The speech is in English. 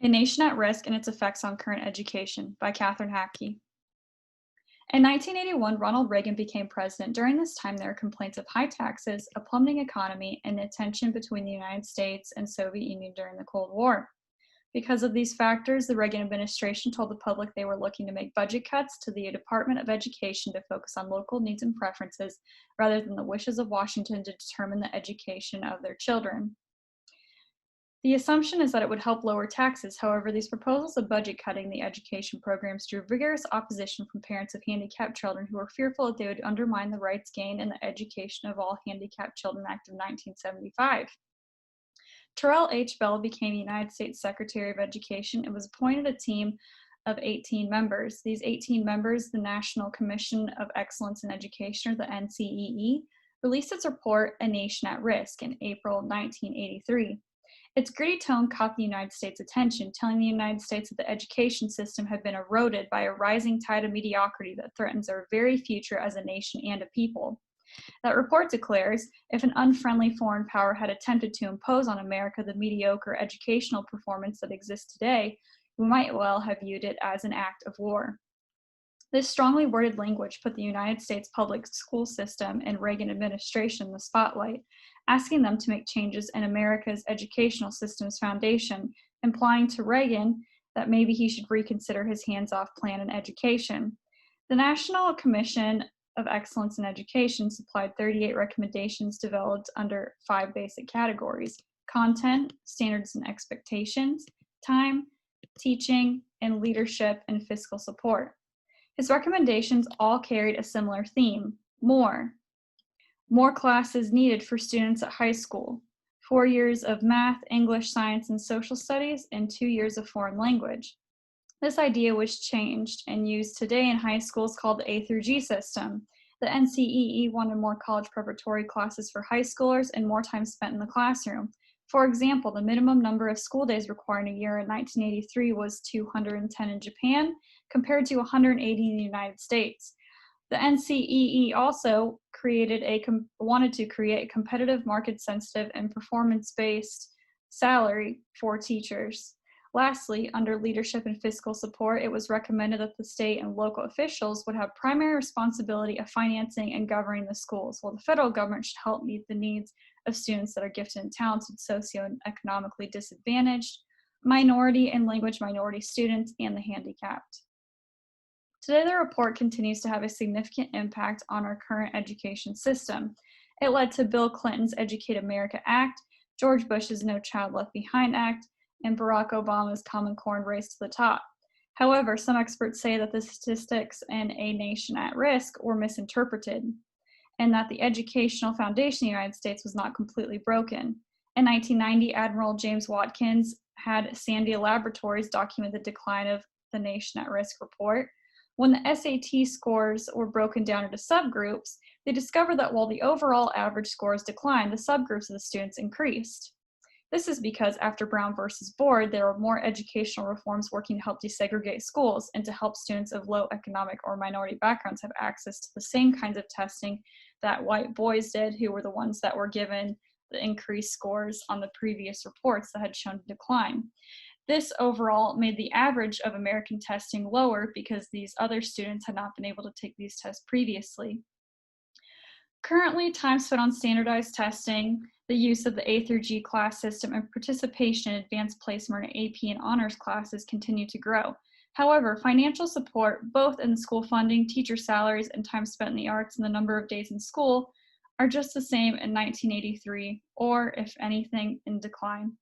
A Nation at Risk and Its Effects on Current Education by Catherine Hackey. In 1981, Ronald Reagan became president. During this time, there were complaints of high taxes, a plummeting economy, and the tension between the United States and Soviet Union during the Cold War. Because of these factors, the Reagan administration told the public they were looking to make budget cuts to the Department of Education to focus on local needs and preferences rather than the wishes of Washington to determine the education of their children. The assumption is that it would help lower taxes. However, these proposals of budget cutting the education programs drew vigorous opposition from parents of handicapped children who were fearful that they would undermine the rights gained in the Education of All Handicapped Children Act of 1975. Terrell H. Bell became United States Secretary of Education and was appointed a team of 18 members. These 18 members, the National Commission of Excellence in Education, or the NCEE, released its report, A Nation at Risk, in April 1983. Its gritty tone caught the United States' attention, telling the United States that the education system had been eroded by a rising tide of mediocrity that threatens our very future as a nation and a people. That report declares, if an unfriendly foreign power had attempted to impose on America the mediocre educational performance that exists today, we might well have viewed it as an act of war. This strongly worded language put the United States public school system and Reagan administration in the spotlight, asking them to make changes in America's educational system's foundation, implying to Reagan that maybe he should reconsider his hands-off plan in education. The National Commission of Excellence in Education supplied 38 recommendations developed under 5 basic categories: content, standards and expectations, time, teaching, and leadership and fiscal support. His recommendations all carried a similar theme: more. More classes needed for students at high school, 4 years of math, English, science, and social studies, and 2 years of foreign language. This idea was changed and used today in high schools called the A through G system. The NCEE wanted more college preparatory classes for high schoolers and more time spent in the classroom. For example, the minimum number of school days required in a year in 1983 was 210 in Japan, compared to 180 in the United States. The NCEE also wanted to create competitive, market-sensitive, and performance-based salary for teachers. Lastly, under leadership and fiscal support, it was recommended that the state and local officials would have primary responsibility of financing and governing the schools, while the federal government should help meet the needs of students that are gifted and talented, socioeconomically disadvantaged, minority and language minority students, and the handicapped. Today, the report continues to have a significant impact on our current education system. It led to Bill Clinton's Educate America Act, George Bush's No Child Left Behind Act, and Barack Obama's Common Core Race to the Top. However, some experts say that the statistics in A Nation at Risk were misinterpreted, and that the educational foundation of the United States was not completely broken. In 1990, Admiral James Watkins had Sandia Laboratories document the decline of the Nation at Risk report. When the SAT scores were broken down into subgroups, they discovered that while the overall average scores declined, the subgroups of the students increased. This is because after Brown versus Board, there were more educational reforms working to help desegregate schools and to help students of low economic or minority backgrounds have access to the same kinds of testing that white boys did, who were the ones that were given the increased scores on the previous reports that had shown a decline. This overall made the average of American testing lower because these other students had not been able to take these tests previously. Currently, time spent on standardized testing, the use of the A through G class system, and participation in advanced placement or AP and honors classes continue to grow. However, financial support, both in school funding, teacher salaries, and time spent in the arts, and the number of days in school are just the same in 1983, or if anything, in decline.